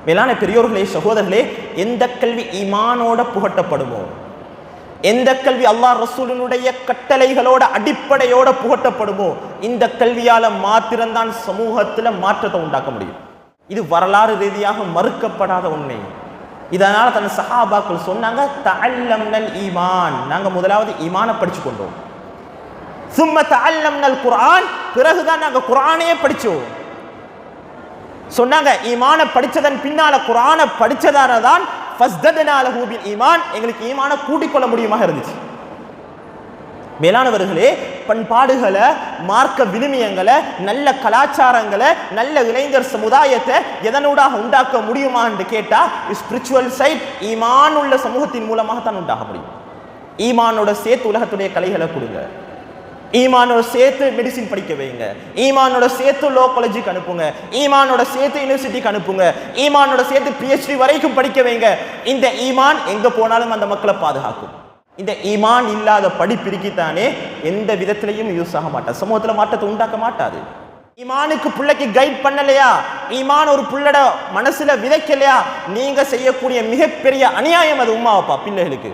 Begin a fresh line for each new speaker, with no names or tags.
மேலான பெரியோர்களே, சகோதரர்களே, எந்த கல்வி ஈமானோட புகட்டப்படுமோ, எந்த கல்வி அல்லாஹ் ரசூலினுடைய கட்டளைகளோட அடிப்படையோட புகட்டப்படுமோ, இந்த கல்வியால மாத்திரம்தான் சமூகத்துல மாற்றத்தை உண்டாக்க முடியும். இது வரலாறு ரீதியாக மறுக்கப்படாத உண்மை. இதனால தன் சஹாபாக்கள் சொன்னாங்க, தஅல்லம்னல் ஈமான், நாங்க முதலாவது ஈமான படிச்சு கொண்டோம். சும்ம தஅல்லம்னல் குர்ஆன், பிறகுதான் நாங்க குர்ஆனையே படிச்சோம். சொன்னாங்க, ஈமான படிச்சதன் பின்னால குர்ஆனை படிச்சதானதான் ஃபஸ்தத்னா லஹு பில் ஈமான், எங்களுக்கு ஈமான கூட்டிக்கொள்ள முடியுமாக இருந்துச்சு. மேலானவர்களே, பண்பாடுகளை, மார்க்க விழுமியங்களை, நல்ல கலாச்சாரங்களை, நல்ல இளைஞர் சமுதாயத்தை எதனூடாக உண்டாக்க முடியுமா என்று கேட்டா, ஸ்பிரிச்சுவல் சைட் ஈமான் உள்ள சமூகத்தின் மூலமாக தான் உண்டாக முடியும். ஈமானோட சேர்த்து உலகத்துடைய கலைகளை கொடுங்க, ஈமானோட சேர்த்து மெடிசின் படிக்க வைங்க, ஈமானோட சேர்த்து லோ காலேஜுக்கு அனுப்புங்க, ஈமானோட சேர்த்து யூனிவர்சிட்டிக்கு அனுப்புங்க, ஈமானோட சேர்த்து PhD வரைக்கும் படிக்க வைங்க. இந்த ஈமான் எங்க போனாலும் அந்த மக்களை பாதுகாக்கும். இந்த ஈமான் இல்லாத படிப்பிருக்கித்தானே எந்த விதத்திலையும் யூஸ் ஆக மாட்டாது, சமூகத்தில் மாற்றத்தை உண்டாக்க மாட்டாது. ஈமானுக்கு பிள்ளைக்கு கைட் பண்ணலையா, ஈமான் ஒரு பிள்ளட மனசுல விதைக்கலையா, நீங்க செய்யக்கூடிய மிகப்பெரிய அநியாயம் அது உம்மா அப்பா பிள்ளைகளுக்கு.